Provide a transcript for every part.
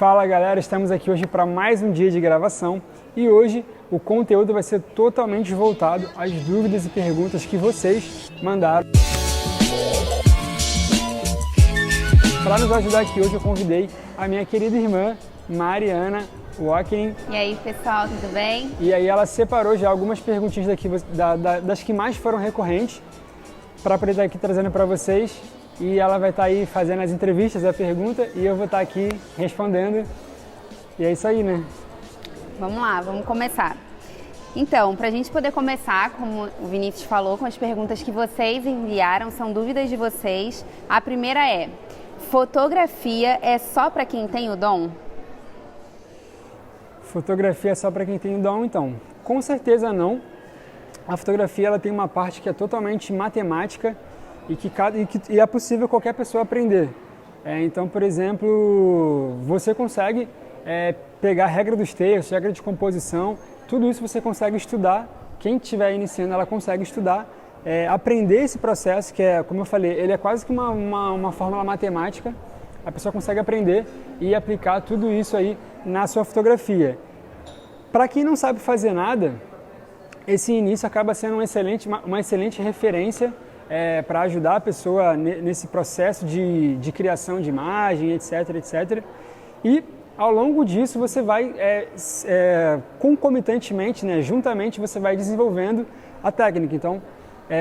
Fala galera, estamos aqui hoje para mais um dia de gravação e hoje o conteúdo vai ser totalmente voltado às dúvidas e perguntas que vocês mandaram. Para nos ajudar aqui hoje eu convidei a minha querida irmã Mariana Walking. E aí pessoal, tudo bem? E aí ela separou já algumas perguntinhas daqui, das que mais foram recorrentes para poder estar aqui trazendo para vocês. E ela vai estar aí fazendo as entrevistas, a pergunta, e eu vou estar aqui respondendo. E é isso aí, né? Vamos lá, vamos começar. Então, para a gente poder começar, como o Vinícius falou, com as perguntas que vocês enviaram, são dúvidas de vocês. A primeira é: fotografia é só para quem tem o dom? Fotografia é só para quem tem o dom, então? Com certeza não. A fotografia ela tem uma parte que é totalmente matemática e é possível qualquer pessoa aprender. Então, por exemplo, você consegue pegar a regra dos textos, regra de composição, tudo isso você consegue estudar. Quem estiver iniciando, ela consegue estudar, aprender esse processo, que é, como eu falei, ele é quase que uma fórmula matemática. A pessoa consegue aprender e aplicar tudo isso aí na sua fotografia. Para quem não sabe fazer nada, esse início acaba sendo uma excelente referência para ajudar a pessoa nesse processo de criação de imagem, etc, etc. E ao longo disso você vai, concomitantemente, né, juntamente, você vai desenvolvendo a técnica. Então,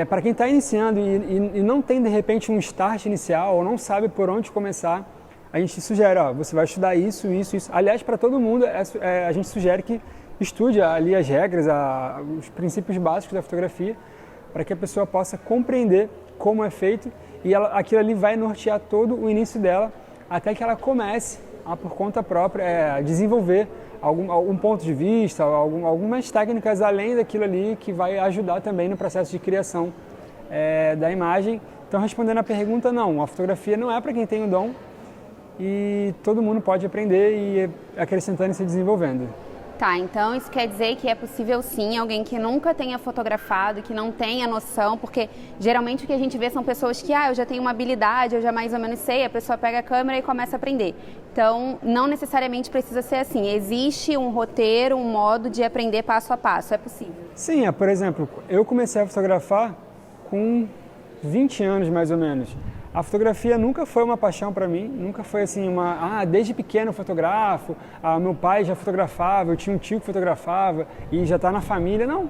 para quem está iniciando e não tem de repente um start inicial ou não sabe por onde começar, a gente sugere, você vai estudar isso. Aliás, para todo mundo, a gente sugere que estude ali as regras, os princípios básicos da fotografia, para que a pessoa possa compreender como é feito e aquilo ali vai nortear todo o início dela até que ela comece a, por conta própria, desenvolver algum ponto de vista, algumas técnicas além daquilo ali que vai ajudar também no processo de criação da imagem. Então, respondendo a pergunta, não, a fotografia não é para quem tem o dom e todo mundo pode aprender e ir acrescentando e se desenvolvendo. Tá, então isso quer dizer que é possível sim alguém que nunca tenha fotografado, que não tenha noção, porque geralmente o que a gente vê são pessoas que, eu já tenho uma habilidade, eu já mais ou menos sei, a pessoa pega a câmera e começa a aprender. Então, não necessariamente precisa ser assim, existe um roteiro, um modo de aprender passo a passo, é possível? Sim, por exemplo, eu comecei a fotografar com 20 anos mais ou menos. A fotografia nunca foi uma paixão para mim, nunca foi assim desde pequeno eu fotografo, meu pai já fotografava, eu tinha um tio que fotografava e já está na família. Não,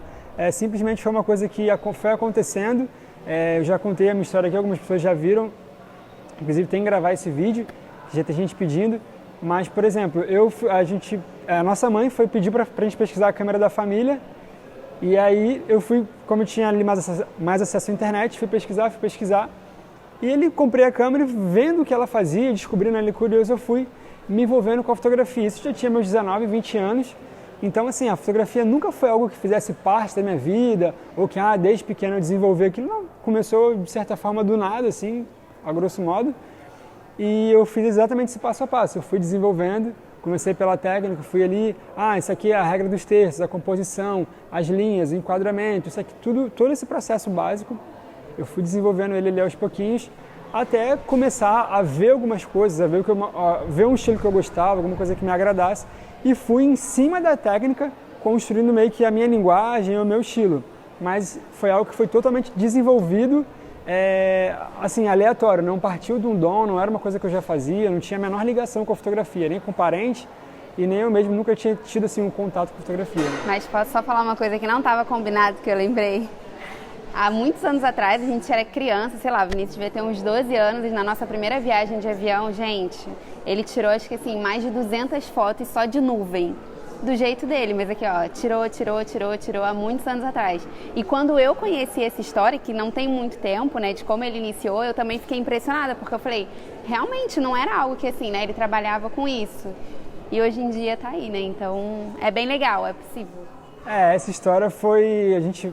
simplesmente foi uma coisa que foi acontecendo. Eu já contei a minha história aqui, algumas pessoas já viram, inclusive tem que gravar esse vídeo, já tem gente pedindo. Mas, por exemplo, a nossa mãe foi pedir para a gente pesquisar a câmera da família e aí eu fui, como eu tinha ali mais acesso à internet, fui pesquisar. E ele comprei a câmera e vendo o que ela fazia, descobrindo ali curioso, eu fui me envolvendo com a fotografia. Isso já tinha meus 19, 20 anos. Então, assim, a fotografia nunca foi algo que fizesse parte da minha vida, ou que, desde pequeno eu desenvolvi aquilo. Não, começou, de certa forma, do nada, assim, a grosso modo. E eu fiz exatamente esse passo a passo. Eu fui desenvolvendo, comecei pela técnica, fui ali, isso aqui é a regra dos textos, a composição, as linhas, o enquadramento, isso aqui, todo esse processo básico. Eu fui desenvolvendo ele ali aos pouquinhos, até começar a ver algumas coisas, a ver um estilo que eu gostava, alguma coisa que me agradasse, e fui em cima da técnica, construindo meio que a minha linguagem, o meu estilo. Mas foi algo que foi totalmente desenvolvido, assim, aleatório, não partiu de um dom, não era uma coisa que eu já fazia, não tinha a menor ligação com a fotografia, nem com parente, e nem eu mesmo nunca tinha tido assim, um contato com a fotografia. Mas posso só falar uma coisa que não estava combinado, que eu lembrei? Há muitos anos atrás, a gente era criança, sei lá, o Vinícius devia ter uns 12 anos, e na nossa primeira viagem de avião, gente, ele tirou, acho que assim, mais de 200 fotos só de nuvem, do jeito dele, mas aqui, tirou há muitos anos atrás. E quando eu conheci essa história, que não tem muito tempo, né, de como ele iniciou, eu também fiquei impressionada, porque eu falei, realmente não era algo que assim, né, ele trabalhava com isso. E hoje em dia tá aí, né, então é bem legal, é possível. Essa história foi, a gente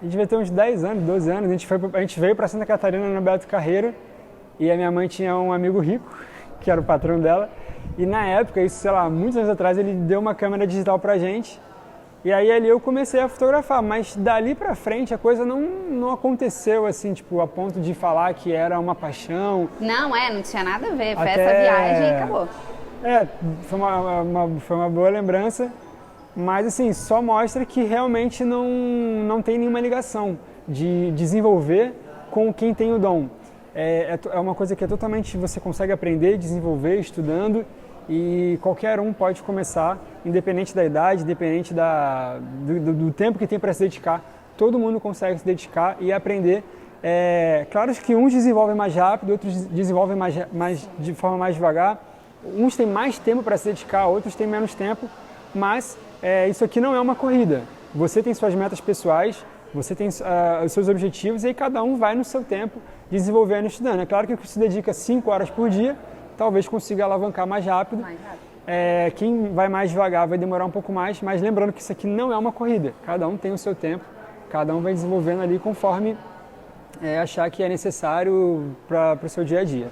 devia ter uns 10 anos, 12 anos, a gente veio para Santa Catarina no Beto Carreiro e a minha mãe tinha um amigo rico, que era o patrão dela, e na época, isso, sei lá, muitos anos atrás, ele deu uma câmera digital pra gente e aí ali eu comecei a fotografar, mas dali pra frente a coisa não aconteceu assim, tipo, a ponto de falar que era uma paixão. Não tinha nada a ver, foi essa viagem e acabou. É, foi uma boa lembrança, mas assim, só mostra que realmente não tem nenhuma ligação de desenvolver com quem tem o dom. É uma coisa que totalmente você consegue aprender, desenvolver, estudando, e qualquer um pode começar, independente da idade, independente do tempo que tem para se dedicar. Todo mundo consegue se dedicar e aprender. Claro que uns desenvolvem mais rápido, outros desenvolvem de forma mais devagar. Uns têm mais tempo para se dedicar, outros têm menos tempo, mas isso aqui não é uma corrida. Você tem suas metas pessoais, você tem os seus objetivos, e aí cada um vai no seu tempo desenvolvendo e estudando. É claro que quem se dedica 5 horas por dia, talvez consiga alavancar mais rápido. Quem vai mais devagar vai demorar um pouco mais, mas lembrando que isso aqui não é uma corrida. Cada um tem o seu tempo, cada um vai desenvolvendo ali conforme achar que é necessário para o seu dia a dia.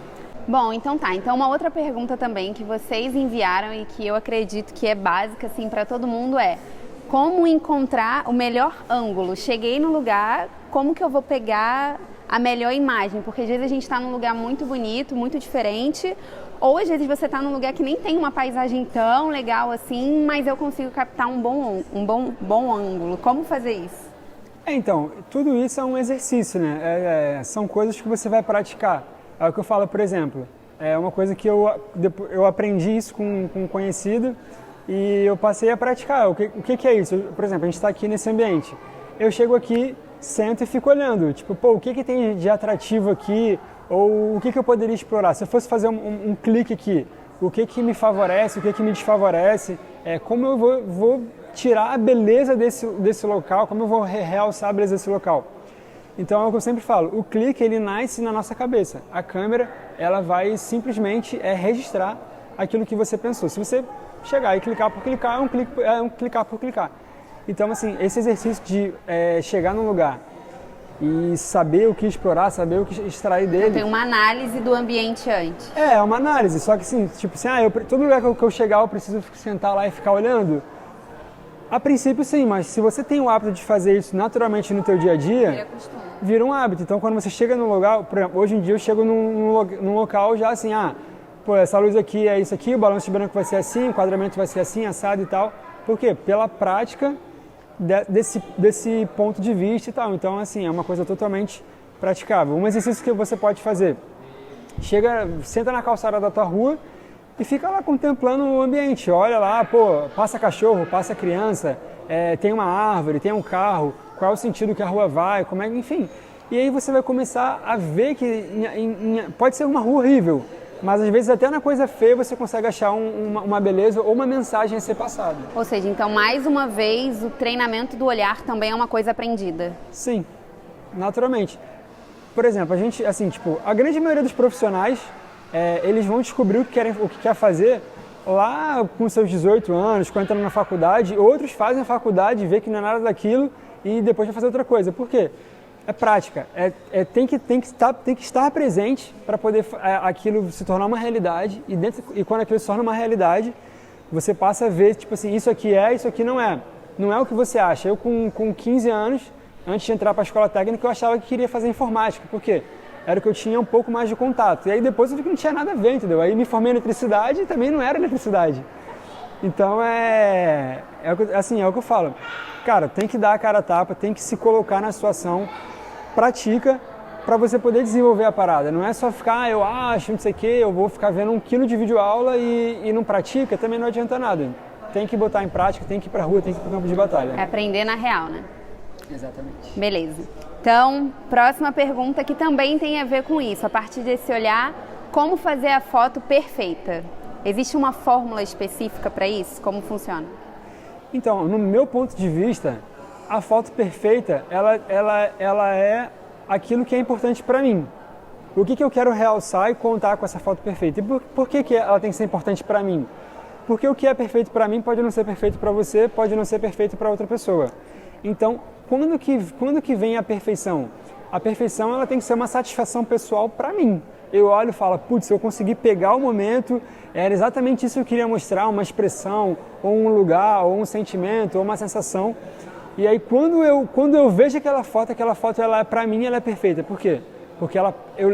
Bom, então tá. Então uma outra pergunta também que vocês enviaram e que eu acredito que é básica assim para todo mundo é: como encontrar o melhor ângulo? Cheguei no lugar, como que eu vou pegar a melhor imagem? Porque às vezes a gente está num lugar muito bonito, muito diferente, ou às vezes você está num lugar que nem tem uma paisagem tão legal assim, mas eu consigo captar um bom ângulo. Como fazer isso? Então, tudo isso é um exercício, né? São coisas que você vai praticar. É o que eu falo, por exemplo, é uma coisa que eu aprendi isso com um conhecido e eu passei a praticar. O que é isso? Por exemplo, a gente está aqui nesse ambiente. Eu chego aqui, sento e fico olhando. Tipo, o que tem de atrativo aqui? Ou o que eu poderia explorar? Se eu fosse fazer um clique aqui, o que me favorece, o que me desfavorece? Como eu vou tirar a beleza desse local, como eu vou realçar a beleza desse local? Então é o que eu sempre falo, o clique ele nasce na nossa cabeça. A câmera ela vai simplesmente registrar aquilo que você pensou. Se você chegar e clicar por clicar, é um clicar por clicar. Então assim, esse exercício de chegar num lugar e saber o que explorar, saber o que extrair dele. Tem uma análise do ambiente antes. É uma análise, só que assim, tipo assim, todo lugar que eu chegar eu preciso sentar lá e ficar olhando. A princípio sim, mas se você tem o hábito de fazer isso naturalmente no teu dia a dia, vira um hábito. Então quando você chega num lugar, por exemplo, hoje em dia eu chego num local já assim, essa luz aqui é isso aqui, o balanço de branco vai ser assim, o enquadramento vai ser assim, assado e tal. Por quê? Pela prática desse ponto de vista e tal. Então assim, é uma coisa totalmente praticável. Um exercício que você pode fazer, senta na calçada da tua rua e fica lá contemplando o ambiente, olha lá, passa cachorro, passa criança, tem uma árvore, tem um carro, qual é o sentido que a rua vai, enfim. E aí você vai começar a ver que pode ser uma rua horrível, mas às vezes até na coisa feia você consegue achar uma beleza ou uma mensagem a ser passada. Ou seja, então mais uma vez o treinamento do olhar também é uma coisa aprendida. Sim, naturalmente. Por exemplo, a grande maioria dos profissionais, eles vão descobrir o que quer fazer lá com seus 18 anos, quando entram na faculdade. Outros fazem a faculdade, vê que não é nada daquilo e depois vai fazer outra coisa. Por quê? É prática, tem que estar presente para poder aquilo se tornar uma realidade e quando aquilo se torna uma realidade, você passa a ver, tipo assim, isso aqui isso aqui não é. Não é o que você acha. Eu com 15 anos, antes de entrar para a escola técnica, eu achava que queria fazer informática. Por quê? Era o que eu tinha um pouco mais de contato. E aí depois eu vi que não tinha nada a ver, entendeu? Aí me formei em eletricidade e também não era eletricidade. Então é o que eu falo. Cara, tem que dar a cara a tapa, tem que se colocar na situação, pratica para você poder desenvolver a parada. Não é só ficar, eu acho, não sei o quê, eu vou ficar vendo 1 quilo de videoaula e não pratica, também não adianta nada. Tem que botar em prática, tem que ir pra rua, tem que ir pro campo de batalha. É aprender na real, né? Exatamente. Beleza. Então, próxima pergunta que também tem a ver com isso. A partir desse olhar, como fazer a foto perfeita? Existe uma fórmula específica para isso? Como funciona? Então, no meu ponto de vista, a foto perfeita, ela é aquilo que é importante para mim. O que eu quero realçar e contar com essa foto perfeita? E por que ela tem que ser importante para mim? Porque o que é perfeito para mim pode não ser perfeito para você, pode não ser perfeito para outra pessoa. Então, quando que vem a perfeição? A perfeição ela tem que ser uma satisfação pessoal para mim. Eu olho e falo, putz, eu consegui pegar o momento, era exatamente isso que eu queria mostrar, uma expressão, ou um lugar, ou um sentimento, ou uma sensação. E aí quando eu vejo aquela foto ela para mim ela é perfeita. Por quê? Porque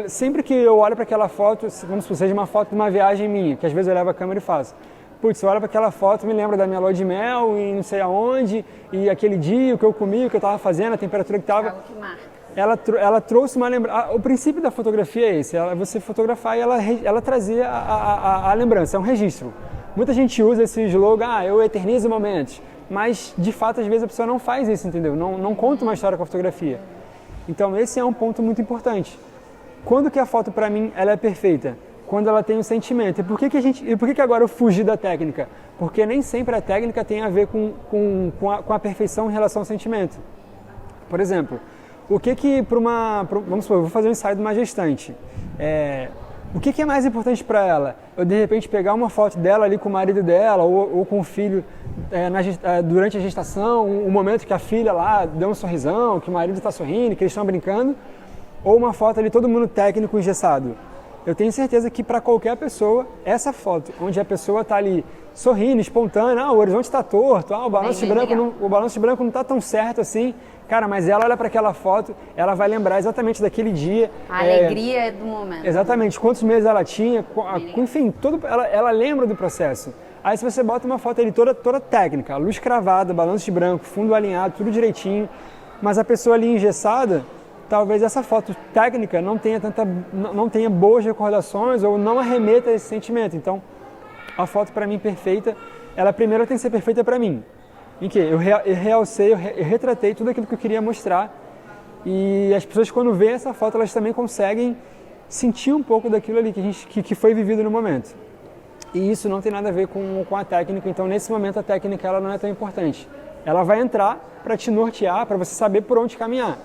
sempre que eu olho para aquela foto, como se seja uma foto de uma viagem minha, que às vezes eu levo a câmera e faço. Putz, eu olho para aquela foto, me lembro da minha lua de mel e não sei aonde, e aquele dia, o que eu comi, o que eu estava fazendo, a temperatura que estava. Algo que marca. Ela trouxe uma lembrança. O princípio da fotografia é esse, você fotografar e ela trazia a lembrança, é um registro. Muita gente usa esse slogan, eu eternizo momentos, mas de fato às vezes a pessoa não faz isso, entendeu? Não conta uma história com a fotografia. Então esse é um ponto muito importante. Quando que a foto para mim ela é perfeita? Quando ela tem um sentimento. E por que agora eu fugi da técnica? Porque nem sempre a técnica tem a ver com a perfeição em relação ao sentimento. Por exemplo, o que vamos supor, eu vou fazer um ensaio de uma gestante. O que é mais importante para ela? Eu de repente pegar uma foto dela ali com o marido dela ou com o filho durante a gestação, um momento que a filha lá deu um sorrisão, que o marido está sorrindo, que eles estão brincando, ou uma foto ali todo mundo técnico engessado. Eu tenho certeza que para qualquer pessoa, essa foto, onde a pessoa está ali sorrindo, espontânea, o horizonte está torto, o balanço de branco não está tão certo assim, cara, mas ela olha para aquela foto, ela vai lembrar exatamente daquele dia. A alegria do momento. Exatamente, quantos meses ela tinha, enfim, ela lembra do processo. Aí se você bota uma foto ali toda técnica, luz cravada, balanço de branco, fundo alinhado, tudo direitinho, mas a pessoa ali engessada, talvez essa foto técnica não tenha boas recordações ou não arremeta esse sentimento. Então, a foto para mim perfeita, ela primeiro tem que ser perfeita para mim. Em que eu realcei, eu retratei tudo aquilo que eu queria mostrar, e as pessoas quando veem essa foto, elas também conseguem sentir um pouco daquilo ali que foi vivido no momento. E isso não tem nada a ver com a técnica, então nesse momento a técnica ela não é tão importante. Ela vai entrar para te nortear, para você saber por onde caminhar.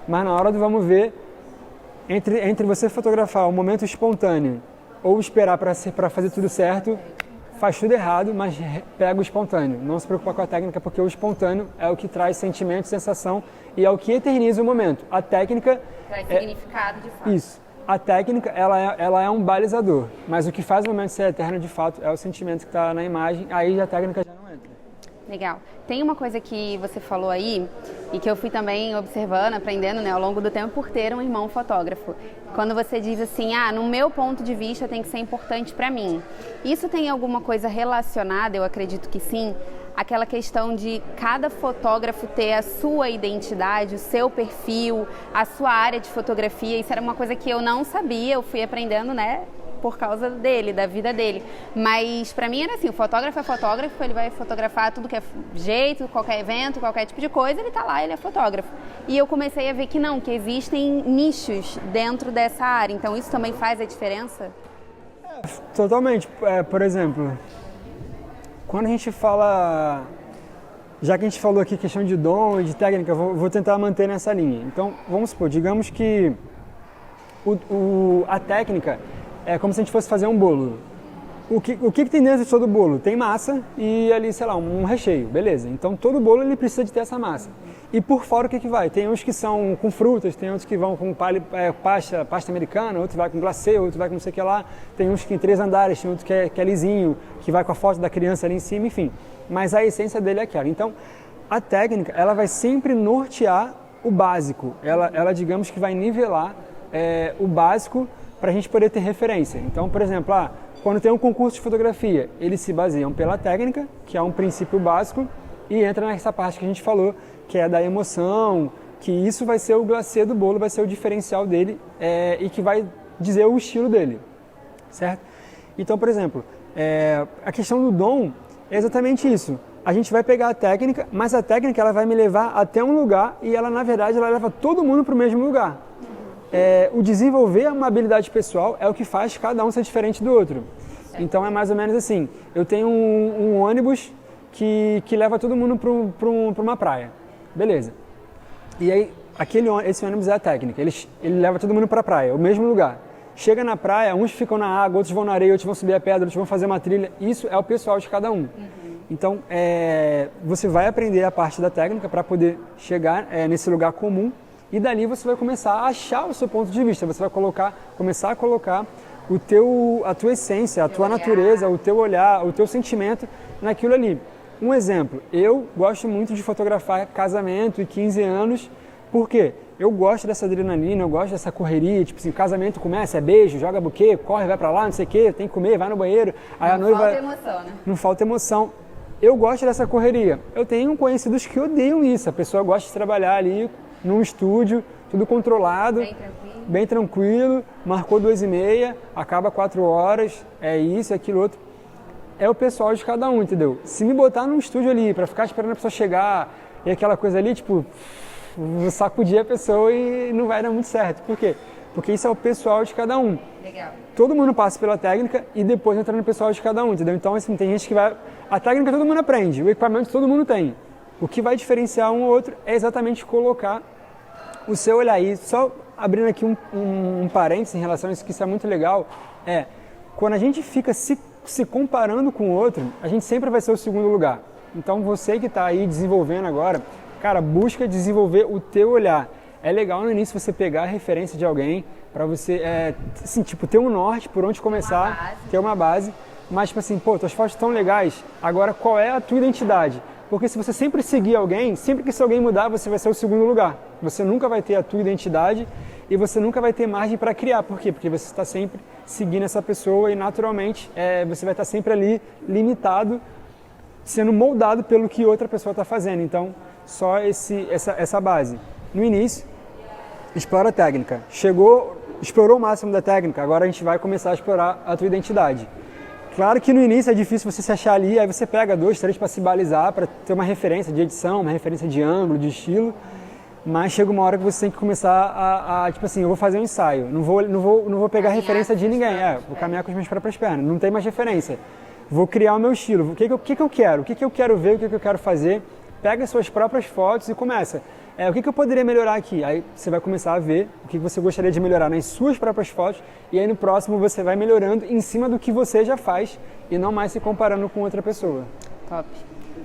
Mas na hora do vamos ver, entre você fotografar o momento espontâneo ou esperar para fazer tudo certo, faz tudo errado, mas pega o espontâneo. Não se preocupa com a técnica, porque o espontâneo é o que traz sentimento, sensação e é o que eterniza o momento. A técnica... Traz significado de fato. Isso. A técnica, ela é um balizador, mas o que faz o momento ser eterno de fato é o sentimento que está na imagem, aí a técnica já não entra. Legal. Tem uma coisa que você falou aí e que eu fui também observando, aprendendo, né, ao longo do tempo por ter um irmão fotógrafo. Quando você diz assim, no meu ponto de vista tem que ser importante para mim. Isso tem alguma coisa relacionada, eu acredito que sim, aquela questão de cada fotógrafo ter a sua identidade, o seu perfil, a sua área de fotografia. Isso era uma coisa que eu não sabia, eu fui aprendendo, né, por causa dele, da vida dele. Mas pra mim era assim, o fotógrafo é fotógrafo, ele vai fotografar tudo que é jeito, qualquer evento, qualquer tipo de coisa, ele tá lá, ele é fotógrafo. E eu comecei a ver que não, que existem nichos dentro dessa área, então isso também faz a diferença? Totalmente. Por exemplo, quando a gente fala, já que a gente falou aqui questão de dom e de técnica, vou tentar manter nessa linha. Então, vamos supor, digamos que a técnica é como se a gente fosse fazer um bolo. O que tem dentro de todo o bolo? Tem massa e ali, sei lá, um recheio, beleza. Então todo bolo ele precisa de ter essa massa. E por fora o que vai? Tem uns que são com frutas, tem outros que vão com pasta americana, outros vai com glacê, outros vai com não sei o que lá. Tem uns que em 3 andares, tem outro que é lisinho, que vai com a foto da criança ali em cima, enfim. Mas a essência dele é aquela. Então a técnica, ela vai sempre nortear o básico. Ela digamos que vai nivelar o básico para a gente poder ter referência. Então, por exemplo, quando tem um concurso de fotografia, eles se baseiam pela técnica, que é um princípio básico, e entra nessa parte que a gente falou, que é da emoção, que isso vai ser o glacê do bolo, vai ser o diferencial dele e que vai dizer o estilo dele, certo? Então, por exemplo, a questão do dom é exatamente isso. A gente vai pegar a técnica, mas a técnica ela vai me levar até um lugar e ela, na verdade, ela leva todo mundo para o mesmo lugar. O desenvolver uma habilidade pessoal é o que faz cada um ser diferente do outro. Então é mais ou menos assim, eu tenho um ônibus que leva todo mundo para uma praia, beleza. E aí esse ônibus é a técnica, ele leva todo mundo para a praia, o mesmo lugar. Chega na praia, uns ficam na água, outros vão na areia, outros vão subir a pedra, outros vão fazer uma trilha, isso é o pessoal de cada um. Então você vai aprender a parte da técnica para poder chegar nesse lugar comum. E dali você vai começar a achar o seu ponto de vista, você vai começar a colocar a tua essência, a tua natureza, o teu olhar, o teu sentimento naquilo ali. Um exemplo, eu gosto muito de fotografar casamento e 15 anos, por quê? Eu gosto dessa adrenalina, eu gosto dessa correria, tipo assim, o casamento começa, é beijo, joga buquê, corre, vai pra lá, não sei o quê, tem que comer, vai no banheiro. Aí a noiva... Não falta emoção, né? Não falta emoção. Eu gosto dessa correria. Eu tenho conhecidos que odeiam isso. A pessoa gosta de trabalhar ali num estúdio, tudo controlado, bem tranquilo, marcou 2h30, acaba 4 horas, é isso, é aquilo outro. É o pessoal de cada um, entendeu? Se me botar num estúdio ali pra ficar esperando a pessoa chegar e aquela coisa ali, tipo... vou sacudir a pessoa e não vai dar muito certo. Por quê? Porque isso é o pessoal de cada um. Legal. Todo mundo passa pela técnica e depois entra no pessoal de cada um, entendeu? Então, assim, tem gente que vai... A técnica todo mundo aprende, o equipamento todo mundo tem. O que vai diferenciar um ou outro é exatamente colocar o seu olhar. E só abrindo aqui um parênteses em relação a isso, que isso é muito legal, quando a gente fica se comparando com o outro, a gente sempre vai ser o segundo lugar. Então, você que está aí desenvolvendo agora, cara, busca desenvolver o teu olhar. É legal no início você pegar a referência de alguém para você, assim, tipo, ter um norte por onde começar, ter uma base. Mas, tipo assim, pô, tuas fotos estão legais, agora qual é a tua identidade? Porque se você sempre seguir alguém, sempre que esse alguém mudar, você vai ser o segundo lugar. Você nunca vai ter a tua identidade e você nunca vai ter margem para criar. Por quê? Porque você está sempre seguindo essa pessoa e, naturalmente, você vai estar sempre ali limitado, sendo moldado pelo que outra pessoa está fazendo. Então, só essa base. No início, explora a técnica. Explorou o máximo da técnica, agora a gente vai começar a explorar a tua identidade. Claro que no início é difícil você se achar ali, aí você pega 2, 3 para se balizar, para ter uma referência de edição, uma referência de ângulo, de estilo, mas chega uma hora que você tem que começar tipo assim, eu vou fazer um ensaio, não vou pegar referência de ninguém, vou caminhar com as minhas próprias pernas, não tem mais referência. Vou criar o meu estilo, o que eu quero, o que eu quero ver, o que eu quero fazer. Pega as suas próprias fotos e começa. O que eu poderia melhorar aqui? Aí você vai começar a ver o que você gostaria de melhorar nas suas próprias fotos e aí no próximo você vai melhorando em cima do que você já faz e não mais se comparando com outra pessoa. Top.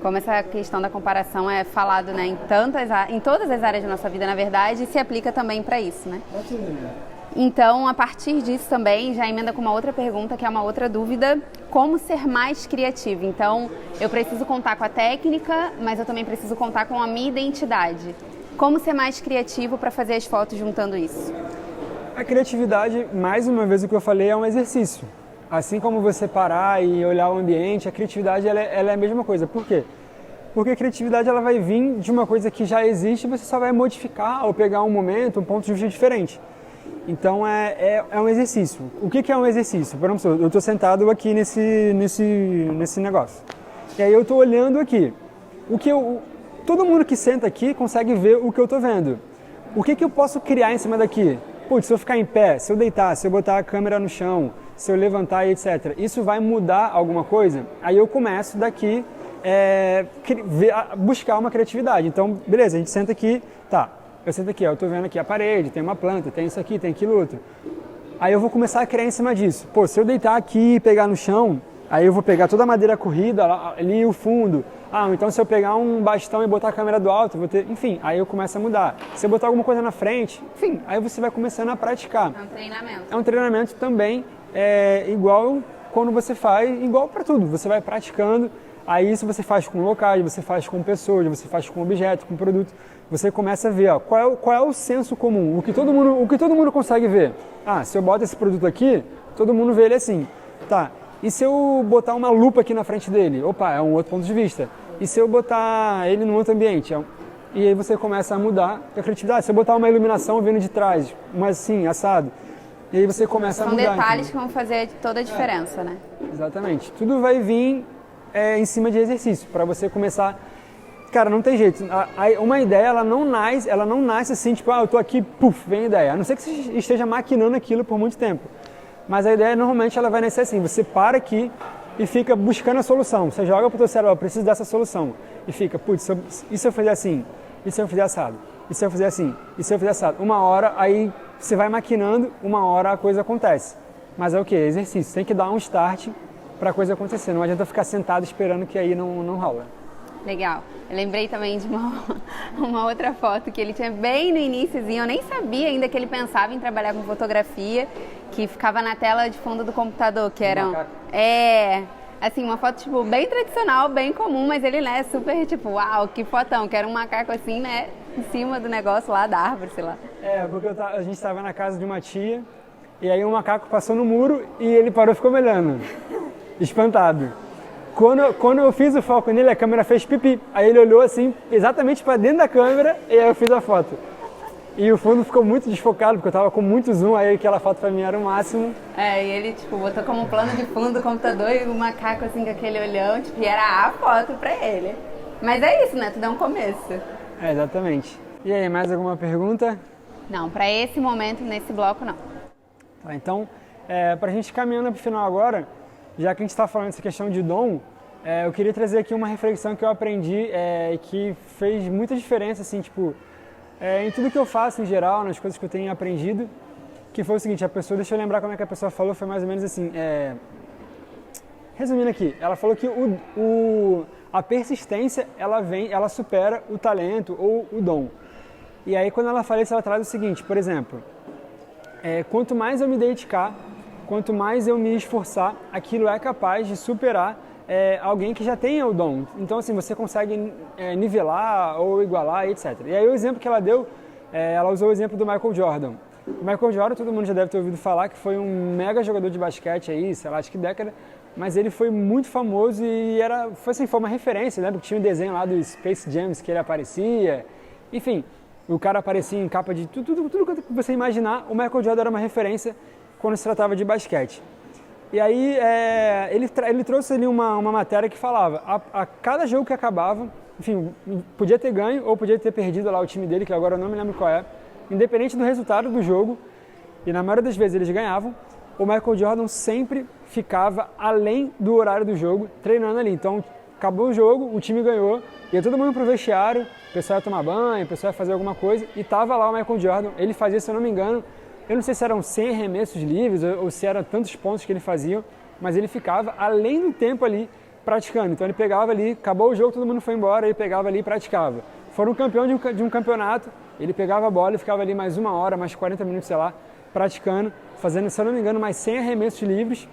Como essa questão da comparação é falado, né, em todas as áreas da nossa vida, na verdade, e se aplica também para isso, né? Então, a partir disso também, já emenda com uma outra pergunta, que é uma outra dúvida, como ser mais criativo? Então, eu preciso contar com a técnica, mas eu também preciso contar com a minha identidade. Como ser mais criativo para fazer as fotos juntando isso? A criatividade, mais uma vez o que eu falei, é um exercício. Assim como você parar e olhar o ambiente, a criatividade ela é a mesma coisa. Por quê? Porque a criatividade ela vai vir de uma coisa que já existe e você só vai modificar ou pegar um momento, um ponto de vista diferente. Então é um exercício. O que é um exercício? Por exemplo, eu estou sentado aqui nesse negócio. E aí eu estou olhando aqui. Todo mundo que senta aqui consegue ver o que eu estou vendo. O que eu posso criar em cima daqui? Putz, se eu ficar em pé, se eu deitar, se eu botar a câmera no chão, se eu levantar e etc. Isso vai mudar alguma coisa? Aí eu começo daqui buscar uma criatividade. Então, beleza, a gente senta aqui, tá. Eu sento aqui, eu estou vendo aqui a parede, tem uma planta, tem isso aqui, tem aquilo outro. Aí eu vou começar a criar em cima disso. Pô, se eu deitar aqui e pegar no chão, aí eu vou pegar toda a madeira corrida ali o fundo. Então se eu pegar um bastão e botar a câmera do alto, vou ter... Enfim, aí eu começo a mudar. Se eu botar alguma coisa na frente, enfim, aí você vai começando a praticar. É um treinamento. É um treinamento também, igual quando você faz, igual para tudo. Você vai praticando, aí isso você faz com locais, você faz com pessoas, você faz com objeto, com produto. Você começa a ver qual é o senso comum, o que todo mundo consegue ver. Se eu boto esse produto aqui, todo mundo vê ele assim. Tá, e se eu botar uma lupa aqui na frente dele? Opa, é um outro ponto de vista. E se eu botar ele num outro ambiente? E aí você começa a mudar a criatividade. Se eu botar uma iluminação vindo de trás, mas assim, assado, e aí você começa a mudar. São detalhes que vão fazer toda a diferença, né? Exatamente. Tudo vai vir em cima de exercício, para você começar... Cara, não tem jeito. Uma ideia, ela não nasce assim, tipo, eu tô aqui, puf, vem a ideia. A não ser que você esteja maquinando aquilo por muito tempo. Mas a ideia, normalmente, ela vai nascer assim. Você para aqui e fica buscando a solução. Você joga pro teu cérebro, eu preciso dessa solução. E fica, putz, e se eu fizer assim? E se eu fizer assado? E se eu fizer assim? E se eu fizer assado? Uma hora, aí você vai maquinando, uma hora a coisa acontece. Mas é o quê? Exercício. Tem que dar um start para a coisa acontecer. Não adianta ficar sentado esperando que aí não rola. Legal. Eu lembrei também de uma outra foto que ele tinha bem no iniciozinho. Eu nem sabia ainda que ele pensava em trabalhar com fotografia, que ficava na tela de fundo do computador, que eram... assim, uma foto, tipo, bem tradicional, bem comum, mas ele, né, super, tipo, uau, que fotão, que era um macaco assim, né, em cima do negócio lá da árvore, sei lá. Porque a gente estava na casa de uma tia, e aí um macaco passou no muro e ele parou e ficou me olhando, espantado. Quando eu fiz o foco nele, a câmera fez pipi. Aí ele olhou assim, exatamente para dentro da câmera, e aí eu fiz a foto. E o fundo ficou muito desfocado, porque eu tava com muito zoom, aí aquela foto pra mim era o máximo. E ele, tipo, botou como plano de fundo o computador e o macaco, assim, com aquele olhão, tipo, e era a foto pra ele. Mas é isso, né? Tudo é um começo. Exatamente. E aí, mais alguma pergunta? Não, pra esse momento, nesse bloco, não. Tá, então, pra gente caminhando pro final agora, já que a gente tá falando dessa questão de dom, eu queria trazer aqui uma reflexão que eu aprendi que fez muita diferença, assim, tipo, em tudo que eu faço em geral, nas coisas que eu tenho aprendido, que foi o seguinte, deixa eu lembrar como é que a pessoa falou, foi mais ou menos assim, resumindo aqui, ela falou que a persistência, ela supera o talento ou o dom. E aí quando ela fala isso, ela traz o seguinte, por exemplo, quanto mais eu me dedicar, quanto mais eu me esforçar, aquilo é capaz de superar alguém que já tenha o dom. Então, assim, você consegue nivelar ou igualar, etc. E aí o exemplo que ela deu, ela usou o exemplo do Michael Jordan. O Michael Jordan, todo mundo já deve ter ouvido falar que foi um mega jogador de basquete aí, sei lá, acho que década, mas ele foi muito famoso e foi uma referência, né? Porque tinha um desenho lá do Space Jam que ele aparecia, enfim, o cara aparecia em capa de tudo que você imaginar, o Michael Jordan era uma referência quando se tratava de basquete. E aí ele trouxe ali uma matéria que falava, a cada jogo que acabava, enfim, podia ter ganho ou podia ter perdido lá o time dele, que agora eu não me lembro qual é, independente do resultado do jogo, e na maioria das vezes eles ganhavam, o Michael Jordan sempre ficava além do horário do jogo, treinando ali. Então, acabou o jogo, o time ganhou, ia todo mundo pro vestiário, o pessoal ia tomar banho, o pessoal ia fazer alguma coisa, e tava lá o Michael Jordan, ele fazia, se eu não me engano, eu não sei se eram 100 arremessos livres ou se eram tantos pontos que ele fazia, mas ele ficava além do tempo ali praticando. Então ele pegava ali, acabou o jogo, todo mundo foi embora, ele pegava ali e praticava. Foram campeão de um campeonato, ele pegava a bola e ficava ali mais 1 hora, mais 40 minutos, sei lá, praticando, fazendo, se eu não me engano, mais 100 arremessos livres.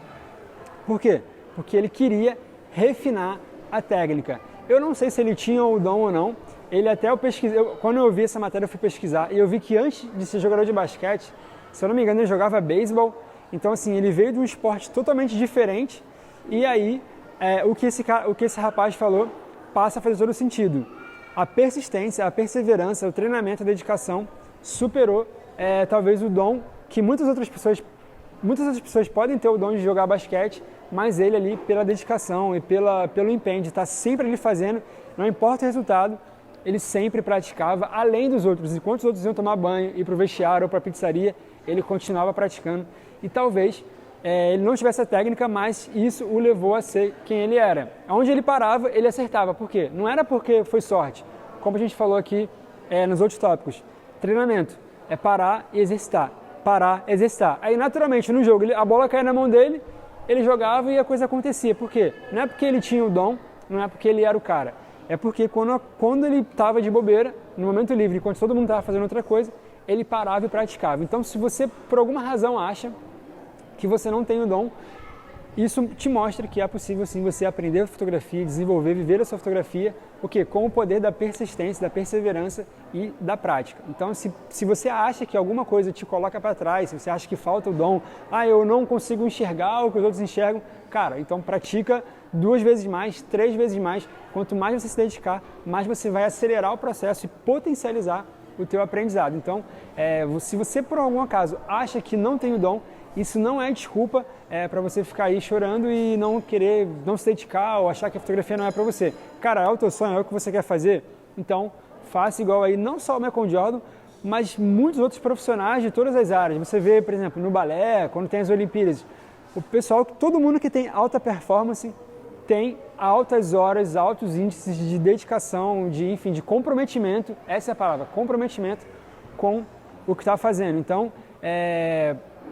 Por quê? Porque ele queria refinar a técnica. Eu não sei se ele tinha o dom ou não, ele até quando eu vi essa matéria eu fui pesquisar e eu vi que antes de ser jogador de basquete, se eu não me engano, ele jogava beisebol. Então, assim, ele veio de um esporte totalmente diferente. E aí, o que esse rapaz falou passa a fazer todo sentido. A persistência, a perseverança, o treinamento, a dedicação superou, talvez, o dom que muitas outras pessoas podem ter o dom de jogar basquete, mas ele ali, pela dedicação e pelo empenho de estar sempre ali fazendo, não importa o resultado, ele sempre praticava além dos outros. Enquanto os outros iam tomar banho, ir para o vestiário ou para a pizzaria, ele continuava praticando e talvez ele não tivesse a técnica, mas isso o levou a ser quem ele era. Onde ele parava, ele acertava. Por quê? Não era porque foi sorte. Como a gente falou aqui nos outros tópicos, treinamento é parar e exercitar. Parar, exercitar. Aí naturalmente no jogo a bola caía na mão dele, ele jogava e a coisa acontecia. Por quê? Não é porque ele tinha o dom, não é porque ele era o cara. É porque quando ele estava de bobeira, no momento livre, enquanto todo mundo estava fazendo outra coisa, ele parava e praticava. Então, se você, por alguma razão, acha que você não tem o dom, isso te mostra que é possível, sim, você aprender fotografia, desenvolver, viver a sua fotografia, o quê? Com o poder da persistência, da perseverança e da prática. Então, se você acha que alguma coisa te coloca para trás, se você acha que falta o dom, eu não consigo enxergar o que os outros enxergam, cara, então pratica 2 vezes mais, 3 vezes mais. Quanto mais você se dedicar, mais você vai acelerar o processo e potencializar o teu aprendizado. Então, se você por algum acaso acha que não tem o dom, isso não é desculpa para você ficar aí chorando e não se dedicar ou achar que a fotografia não é para você. Cara, é o teu sonho, é o que você quer fazer, então faça igual aí, não só o Michael Jordan, mas muitos outros profissionais de todas as áreas. Você vê, por exemplo, no balé, quando tem as Olimpíadas, o pessoal, todo mundo que tem alta performance tem altas horas, altos índices de dedicação, de comprometimento, essa é a palavra, comprometimento com o que está fazendo. Então,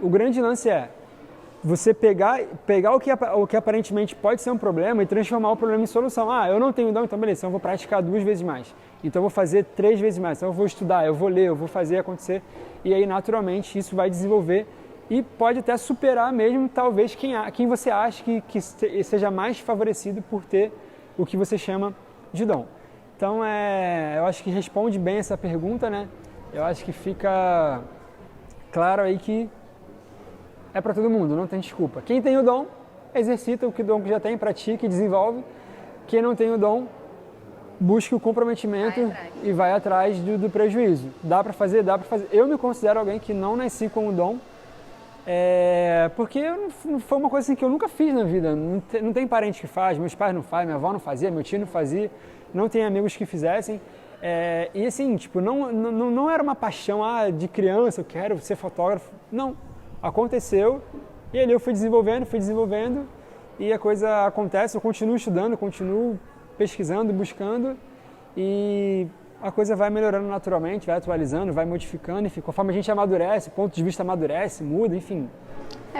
o grande lance é você pegar o que aparentemente pode ser um problema e transformar o problema em solução. Eu não tenho dom, então beleza, então eu vou praticar 2 vezes mais. Então eu vou fazer 3 vezes mais, então eu vou estudar, eu vou ler, eu vou fazer acontecer. E aí, naturalmente, isso vai desenvolver e pode até superar mesmo, talvez, quem você acha que seja mais favorecido por ter o que você chama de dom. Então, eu acho que responde bem essa pergunta, né? Eu acho que fica claro aí que é para todo mundo, não tem desculpa. Quem tem o dom, exercita o que o dom que já tem, pratica e desenvolve. Quem não tem o dom, busque o comprometimento e vai atrás do prejuízo. Dá para fazer, dá para fazer. Eu me considero alguém que não nasci com o dom, porque foi uma coisa assim que eu nunca fiz na vida. Não tem parente que faz, meus pais não fazem, minha avó não fazia, meu tio não fazia, não tem amigos que fizessem. E assim, tipo, não era uma paixão de criança, eu quero ser fotógrafo. Não, aconteceu e ali eu fui desenvolvendo e a coisa acontece. Eu continuo estudando, continuo pesquisando, buscando e a coisa vai melhorando naturalmente, vai atualizando, vai modificando, enfim, conforme a gente amadurece, ponto de vista amadurece, muda, enfim.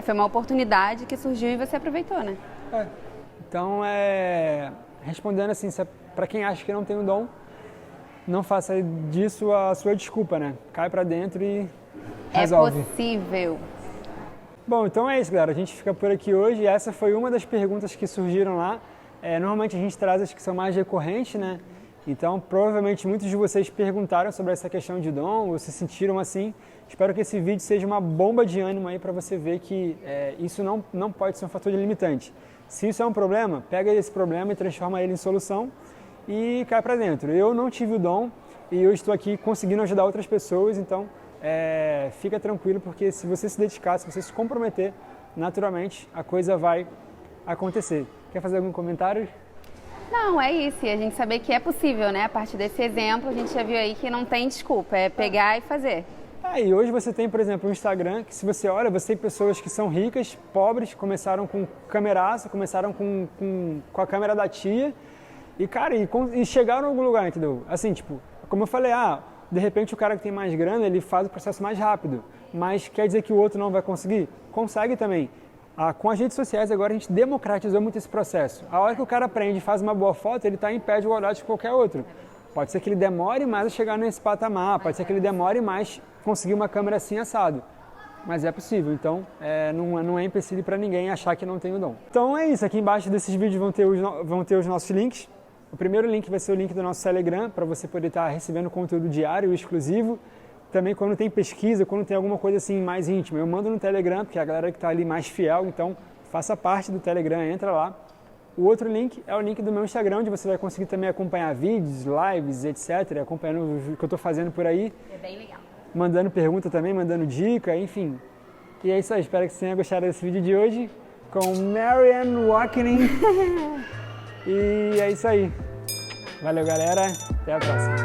Foi uma oportunidade que surgiu e você aproveitou, né? Então, respondendo assim, para quem acha que não tem um dom, não faça disso a sua desculpa, né? Cai pra dentro e resolve. É possível. Bom, então é isso, galera. A gente fica por aqui hoje. Essa foi uma das perguntas que surgiram lá. Normalmente a gente traz as que são mais recorrentes, né? Então, provavelmente muitos de vocês perguntaram sobre essa questão de dom ou se sentiram assim. Espero que esse vídeo seja uma bomba de ânimo aí para você ver que isso não pode ser um fator limitante. Se isso é um problema, pega esse problema e transforma ele em solução e cai para dentro. Eu não tive o dom e eu estou aqui conseguindo ajudar outras pessoas, então fica tranquilo, porque se você se dedicar, se você se comprometer, naturalmente a coisa vai acontecer. Quer fazer algum comentário? Não, é isso, e a gente saber que é possível, né? A partir desse exemplo, a gente já viu aí que não tem desculpa, é pegar e fazer. E hoje você tem, por exemplo, um Instagram que, se você olha, você tem pessoas que são ricas, pobres, começaram com cameraça, começaram com a câmera da tia e, cara, e chegaram em algum lugar, entendeu? Assim, tipo, como eu falei, de repente o cara que tem mais grana, ele faz o processo mais rápido, mas quer dizer que o outro não vai conseguir? Consegue também. Com as redes sociais agora a gente democratizou muito esse processo. A hora que o cara aprende e faz uma boa foto, ele está em pé de igualdade de qualquer outro. Pode ser que ele demore mais a chegar nesse patamar, pode ser que ele demore mais conseguir uma câmera assim assado. Mas é possível, então não é empecilho para ninguém achar que não tem o dom. Então é isso, aqui embaixo desses vídeos vão ter os nossos links. O primeiro link vai ser o link do nosso Telegram, para você poder estar recebendo conteúdo diário e exclusivo. Também quando tem pesquisa, quando tem alguma coisa assim mais íntima, eu mando no Telegram, porque é a galera que está ali mais fiel, então faça parte do Telegram, entra lá. O outro link é o link do meu Instagram, onde você vai conseguir também acompanhar vídeos, lives, etc., acompanhando o que eu estou fazendo por aí. É bem legal. Mandando pergunta também, mandando dica, enfim. E é isso aí, espero que você tenha gostado desse vídeo de hoje, com Marianne Walkening. E é isso aí. Valeu, galera. Até a próxima.